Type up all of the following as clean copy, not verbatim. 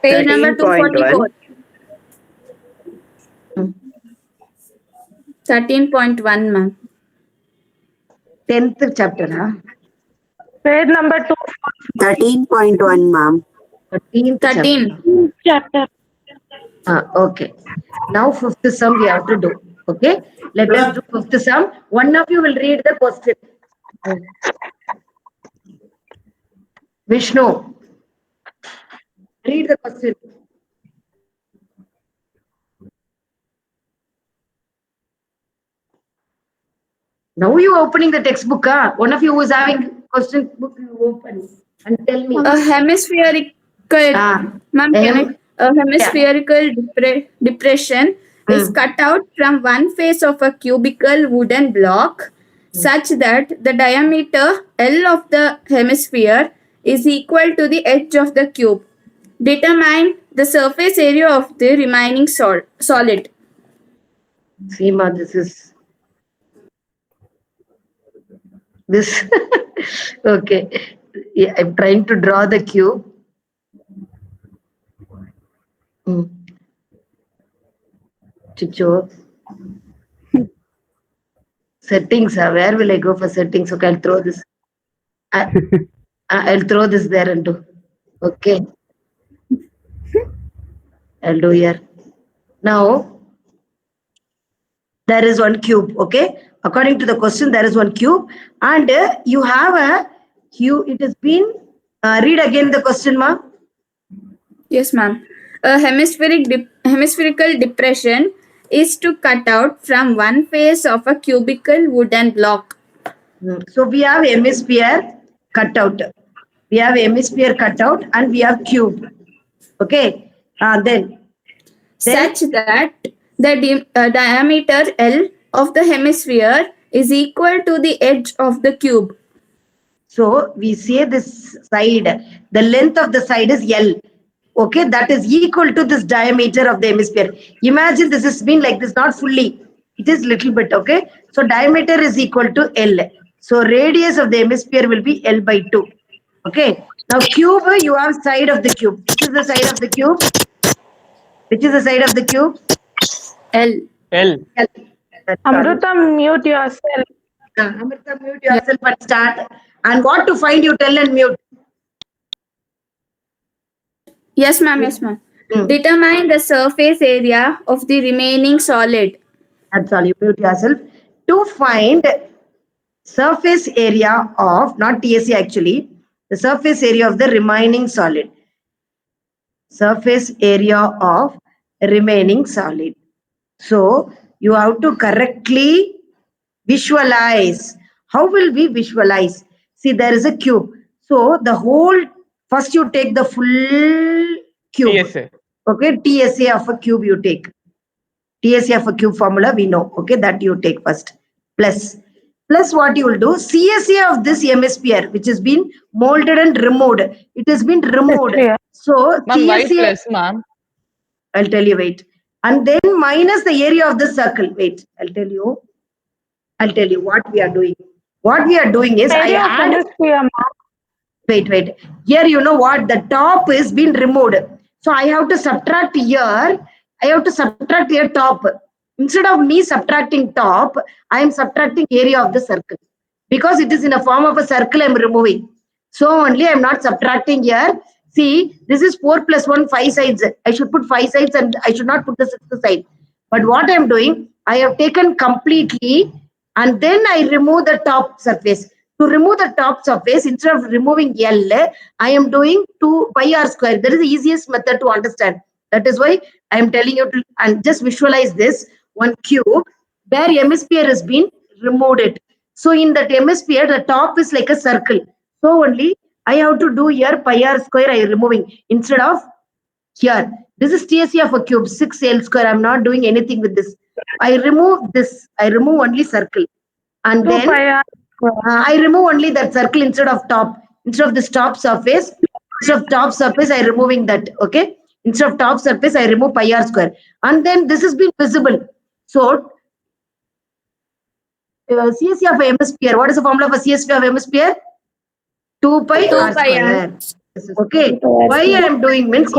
Page number 244. 13.1, ma'am. 10th chapter, huh? Page number 2. 13.1, ma'am. 13th 13. Chapter. Okay. Now fifth sum we have to do. Okay. Let us do fifth sum. One of you will read the question. Vishnu. Read the question. Now you are opening the textbook. One of you who is having question book, you open and tell me. A hemispherical, ma'am, a hemispherical depression is cut out from one face of a cubical wooden block such that the diameter L of the hemisphere is equal to the edge of the cube. Determine the surface area of the remaining solid. Seema, this is this. Okay. Yeah, I'm trying to draw the cube. Chicho. Settings. Where will I go for settings? Okay, I'll throw this. I'll throw this there and do. Okay. I'll do here. Now, there is one cube. Okay. According to the question, there is one cube. And you have a cube. It has been. Read again the question, ma. Yes, ma'am. A hemispherical depression is to cut out from one face of a cubical wooden block. So we have hemisphere cut out. We have hemisphere cut out and we have cube. Okay. Then such that the diameter L of the hemisphere is equal to the edge of the cube. So we say this side, the length of the side is L. Okay, that is equal to this diameter of the hemisphere. Imagine this has been like this, not fully. It is little bit, okay. So diameter is equal to L. So radius of the hemisphere will be L by 2. Okay. Now cube, you have side of the cube. Which is the side of the cube? Which is the side of the cube? L. L. Amrita, mute yourself. Amrita, mute yourself and start. And what to find, you tell and mute. Yes, ma'am. Yes, ma'am. Determine the surface area of the remaining solid. That's all. You mute yourself. To find surface area of, not TSC actually, the surface area of the remaining solid. Surface area of remaining solid. So you have to correctly visualize. How will we visualize? See, there is a cube. So the whole, first you take the full cube. TSA. Okay, TSA of a cube you take. TSA of a cube formula we know. Okay, that you take first. Plus what you will do, CSA of this hemisphere which has been molded and removed. It has been removed. So Ma'am, CSA. plus, ma'am. I'll tell you, wait. And then minus the area of the circle. Wait, I'll tell you what we are doing. What we are doing is I add. Wait. Here you know what? The top is been removed. So I have to subtract here. I have to subtract here top. Instead of me subtracting top, I am subtracting area of the circle. Because it is in a form of a circle I am removing. So only I am not subtracting here. See, this is 4 plus 1, 5 sides. I should put 5 sides and I should not put the 6th side. But what I am doing, I have taken completely and then I remove the top surface. To remove the top surface, instead of removing L, I am doing 2 pi r square. That is the easiest method to understand. That is why I am telling you to and just visualize this one cube where hemisphere has been removed it. So in that hemisphere, the top is like a circle. So only I have to do here pi r square I am removing instead of here. This is TSC of a cube, 6L square. I'm not doing anything with this. I remove this. I remove only circle. And then I remove only that circle instead of top. Instead of this top surface. Instead of top surface, I am removing that. Okay. Instead of top surface, I remove pi r square. And then this has been visible. So CSC of a hemisphere. What is the formula for CSC of a hemisphere? 2 pi r square. Okay. Why I am doing means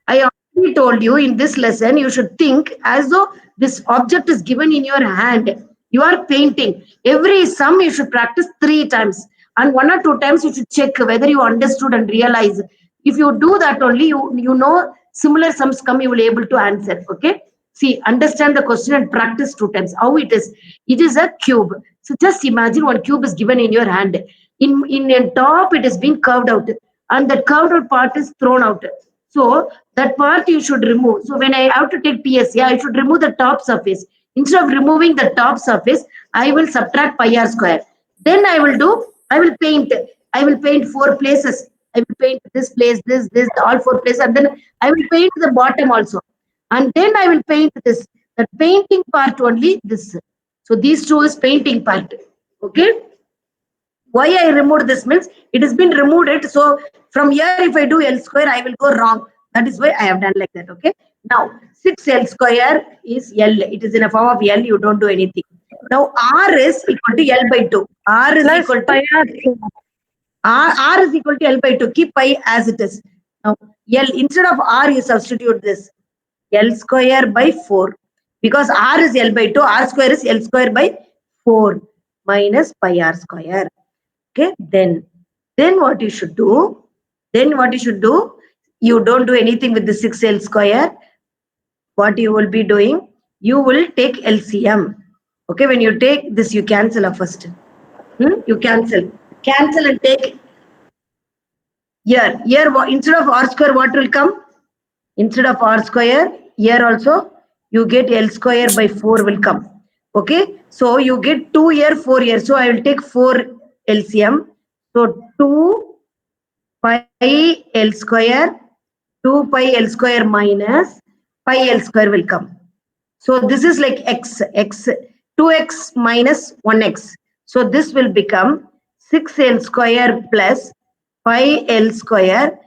I we told you in this lesson, you should think as though this object is given in your hand. You are painting. Every sum you should practice 3 times. And 1 or 2 times you should check whether you understood and realize. If you do that only, you know similar sums come, you will able to answer. Okay. See, understand the question and practice 2 times. How it is? It is a cube. So just imagine one cube is given in your hand. In a top, it is being curved out, and the curved out part is thrown out. So that part you should remove. So when I have to take TSA, I should remove the top surface. Instead of removing the top surface, I will subtract pi r square. Then I will paint. I will paint 4 places. I will paint this place, this, all 4 places, and then I will paint the bottom also. And then I will paint this. The painting part only this. So these 2 is painting part. Okay. Why I removed this means it has been removed it. So from here, if I do L square, I will go wrong. That is why I have done like that. Okay. Now 6L square is L. It is in a form of L. You don't do anything. Now R is equal to L by 2. R is Plus equal pi to r. R is equal to L by 2. Keep pi as it is. Now L, instead of R, you substitute this L square by 4. Because R is L by 2, R square is L square by 4 minus pi r square. Okay, then what you should do? You don't do anything with the 6L square. What you will be doing? You will take LCM. Okay, when you take this, you cancel first. You cancel and take here. Instead of R square, what will come? Instead of R square, here also you get L square by 4 will come. Okay, so you get 2 here, 4 here. So I will take 4 LCM. So 2 pi L square, 2 pi L square minus pi L square will come. So this is like x, 2x minus 1x. So this will become 6L square plus pi L square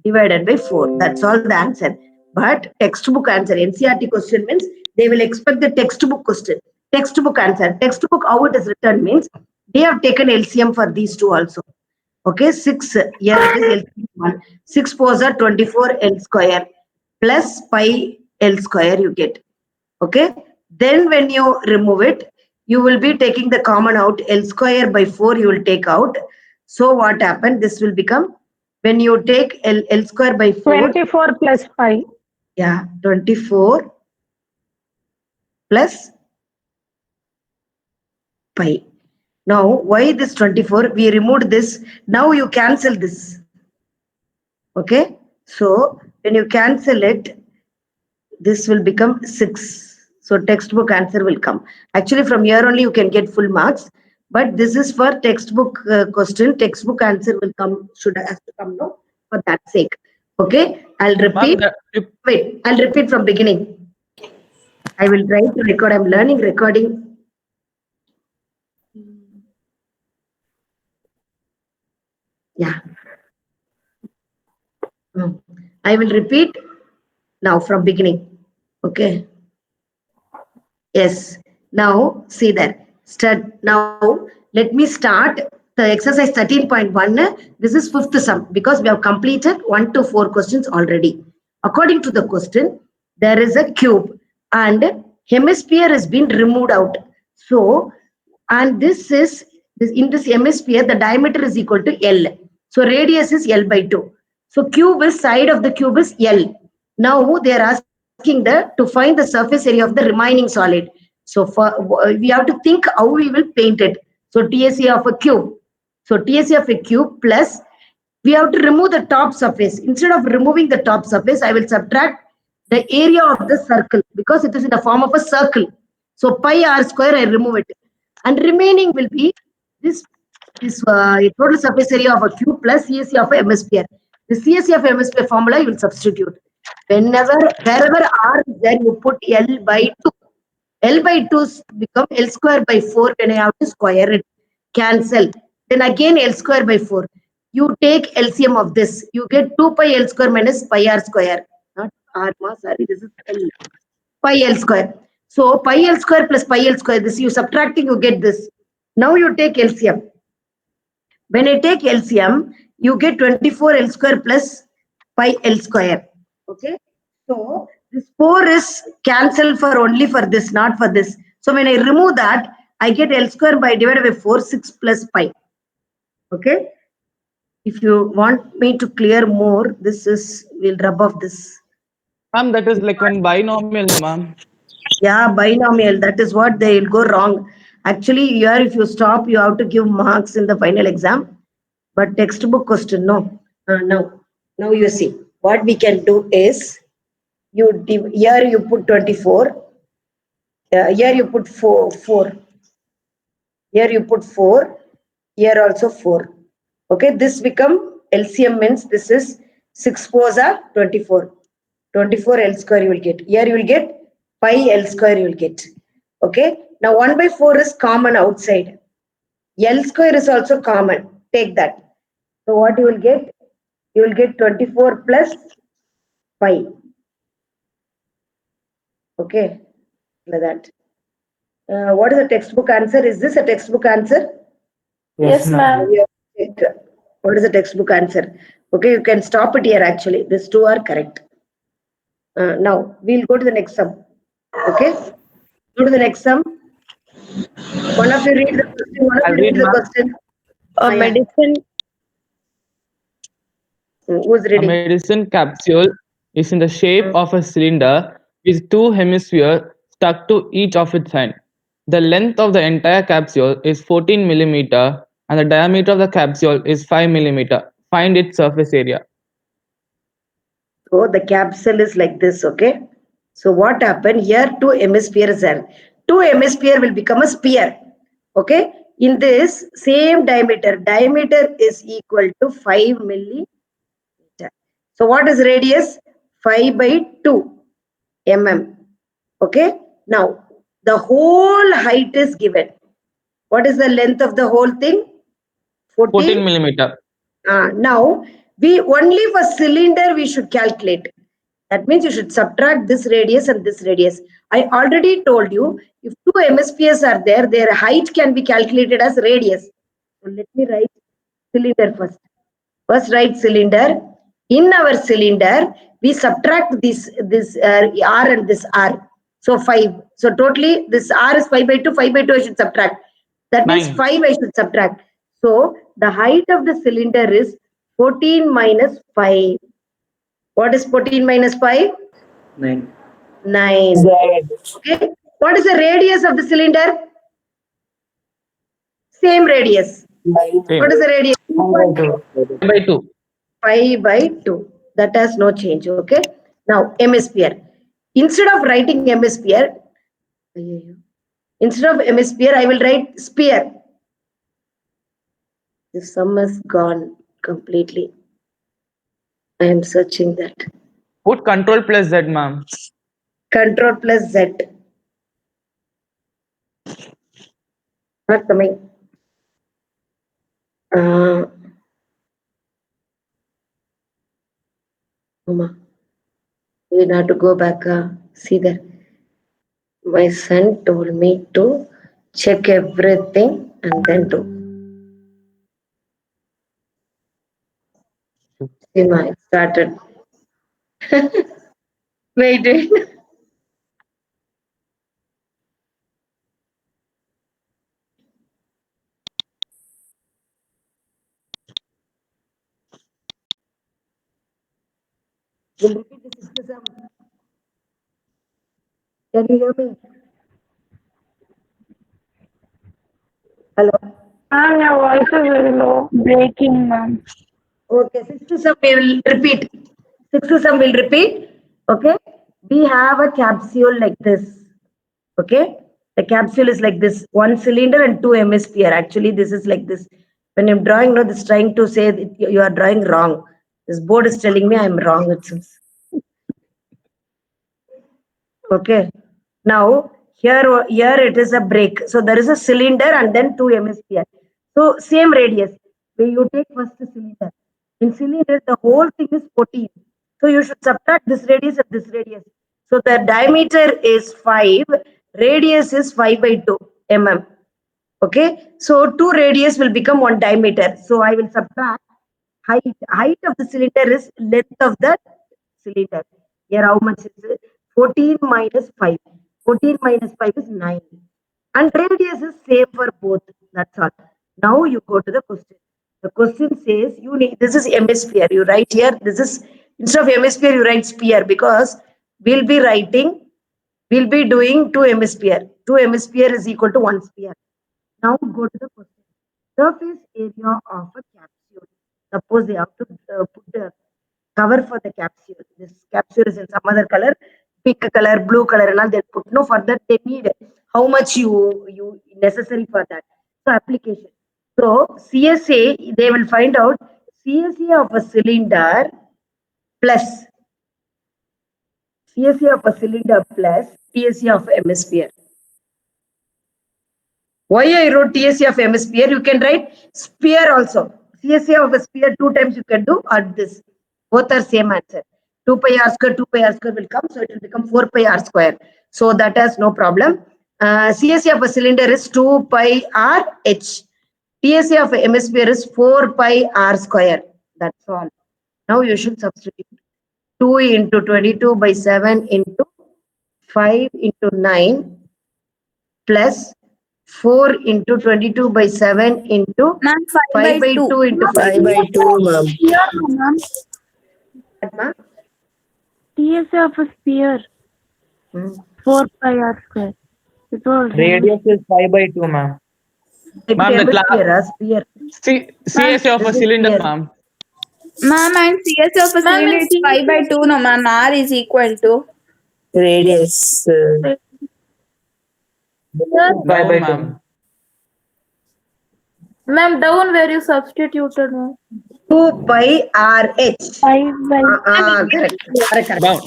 divided by 4. That's all the answer. But textbook answer, NCERT question means they will expect the textbook question. Textbook answer. Textbook, how it is written means they have taken LCM for these 2 also. Okay, 6, here it is LCM 1. 6 4s are 24 L square plus pi L square you get. Okay, then when you remove it, you will be taking the common out. L square by 4 you will take out. So what happened? This will become, when you take L square by 4. 24 plus pi. Yeah, 24 plus pi. Now, why this 24? We removed this. Now you cancel this. Okay. So when you cancel it, this will become 6. So textbook answer will come. Actually, from here only you can get full marks. But this is for textbook question. Textbook answer will come, has to come now, for that sake. Okay. I'll repeat. Wait, I'll repeat from beginning. I will try to record. I'm learning recording. Yeah. I will repeat now from beginning. Okay. Yes. Now see that. Now let me start the exercise 13.1. This is 5th sum because we have completed 1 to 4 questions already. According to the question, there is a cube and hemisphere has been removed out. So, and this is in this hemisphere, the diameter is equal to L. So radius is L by 2. So cube is side of the cube is L. Now they are asking to find the surface area of the remaining solid. So we have to think how we will paint it. So TSA of a cube. So TSA of a cube plus we have to remove the top surface. Instead of removing the top surface, I will subtract the area of the circle because it is in the form of a circle. So pi r square, I remove it. And remaining will be this total surface area of a cube plus CSE of a hemisphere. The CSE of a hemisphere formula you will substitute. Wherever r is there, you put L by 2. L by 2 become L square by 4 when I have to square it. Cancel. Then again L square by 4. You take LCM of this. You get 2 pi L square minus pi r square. Not r, sorry, this is L. Pi L square. So pi L square plus pi L square, this you subtracting, you get this. Now you take LCM. When I take LCM, you get 24 L square plus pi L square. Okay. So this 4 is cancelled for only for this, not for this. So when I remove that, I get L square by divided by 4, 6 plus pi. Okay. If you want me to clear more, this is, we'll rub off this. Ma'am, that is like one binomial, no, ma'am. Yeah, binomial. That is what they'll go wrong. Actually, here if you stop, you have to give marks in the final exam. But textbook question, no. Now you see. What we can do is, here you put 24. Here you put 4. Here you put 4. Here also 4. Okay, this become LCM means this is 6 4s are 24. 24 L square you will get. Here you will get pi L square you will get. Okay. Now 1 by 4 is common outside. L square is also common. Take that. So what you will get? You will get 24 plus pi. Okay. Like that. What is the textbook answer? Is this a textbook answer? Yes, ma'am. What is the textbook answer? Okay, you can stop it here actually. These two are correct. Now, we'll go to the next sum. Okay? Go to the next sum. One of you read the question. One of I'll you read read, the ma'am. question. A Yeah. medicine. Who's A reading? medicine capsule is in the shape of a cylinder with two hemispheres stuck to each of its ends. The length of the entire capsule is 14 millimeter and the diameter of the capsule is 5 millimeter. Find its surface area. So the capsule is like this, okay? So what happened here? Two hemispheres are. Two hemisphere will become a sphere, okay? In this same diameter is equal to 5 millimeter. So what is radius? 5 by 2 mm. Okay. Now the whole height is given. What is the length of the whole thing? 14 millimeter. Now we only for cylinder we should calculate. That means you should subtract this radius and this radius. I already told you if two hemispheres are there, their height can be calculated as radius. So let me write cylinder first. First write cylinder. In our cylinder, we subtract this R and this R. So 5. So totally this R is 5 by 2. 5 by 2 I should subtract. That means 9. 5 I should subtract. So the height of the cylinder is 14 minus 5. What is 14 minus 5? 9. Okay. What is the radius of the cylinder? Same radius. Same. What is the radius? 5 by 2. 5 by 2. That has no change. Okay. Now, hemisphere. Instead of writing hemisphere, I will write sphere. The sum is gone completely. I am searching that. Put control plus Z, ma'am. Control plus Z. Not coming. Mama, we have to go back. See there. My son told me to check everything and then do. See, I started. Wait. We'll repeat this exam. Can you hear me? Hello. Ma'am, your voice is very low. Breaking, ma'am. Okay, 6 to sum we will repeat. 6 to sum will repeat. Okay. We have a capsule like this. Okay. The capsule is like this. One cylinder and two hemisphere. Actually, this is like this. When I'm drawing, no, this is trying to say that you are drawing wrong. This board is telling me I'm wrong. It seems. Okay. Now here it is a break. So there is a cylinder and then two hemisphere. So same radius. When you take first cylinder. In cylinder, the whole thing is 14. So you should subtract this radius and this radius. So the diameter is 5. Radius is 5 by 2 mm. Okay. So 2 radius will become 1 diameter. So I will subtract height. Height of the cylinder is length of the cylinder. Here how much is it? 14 minus 5. 14 minus 5 is 9. And radius is same for both. That's all. Now you go to the question. The question says you need, this is hemisphere. You write here, this is, instead of hemisphere, you write sphere, because we'll be doing two hemisphere. Two hemisphere is equal to one sphere. Now go to the question. Surface area of a capsule. Suppose they have to put the cover for the capsule. This capsule is in some other color, pink color, blue color, and all. They put, no, for that they need how much you necessary for that. So application. So CSA, they will find out CSA of a cylinder plus CSA of a cylinder plus TSA of hemisphere. Why I wrote TSA of hemisphere? You can write sphere also. CSA of a sphere 2 times you can do, or this. Both are same answer. 2 pi r square, 2 pi r square will come, so it will become 4 pi r square. So that has no problem. CSA of a cylinder is 2 pi r h. TSA of a hemisphere is 4 pi r square. That's all. Now you should substitute 2 into 22 by 7 into 5 into 9 plus 4 into 22 by 7 into Ma'am, 5 by 2 into 5 by 2, ma'am. Ma'am. TSA of a sphere. 4 pi r square. It was Radius is 5 by 2, ma'am. Ma'am, the Sphere. CSA of a This is cylinder, sphere. ma'am. Ma'am, and CS of a cylinder is 5 by 2, no ma'am. R is equal to. Radius. 5 by 2. Ma'am. Ma'am, down where you substituted, ma'am. 2 pi RH. 5 by Correct. Down.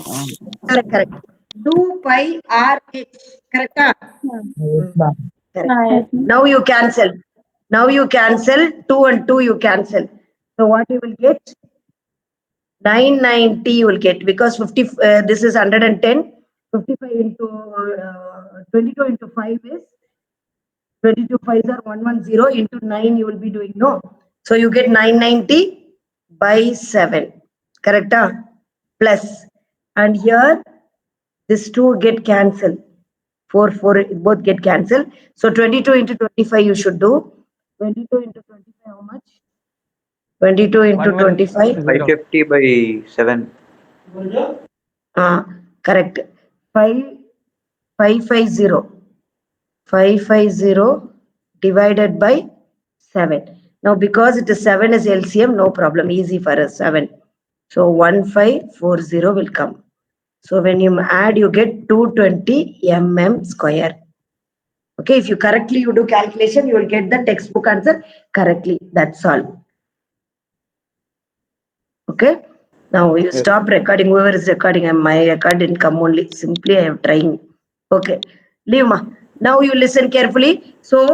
Correct. 2 pi RH. Correct. Yes, ma'am. Correct. Now you cancel. 2 and 2 you cancel. So what you will get? 990 you will get, because 50, this is 110. 55 into 22 into 5 is 22 5s are 110 into 9 you will be doing, no. So you get 990 by 7. Correct? Plus. And here this 2 get cancelled. 4 both get cancelled. So 22 into 25 you should do. 22 into 25 how much? 22 into 25. 550 by 7. Correct. 550. 550 divided by 7. Now because it is 7 is LCM, no problem. Easy for us. 7. So 1540 will come. So when you add, you get 220 mm square. Okay, if you correctly you do calculation, you will get the textbook answer correctly. That's all. Okay. Now you stop recording. Whoever is recording, my record didn't come only. Simply I am trying. Okay. Leave ma. Now you listen carefully. So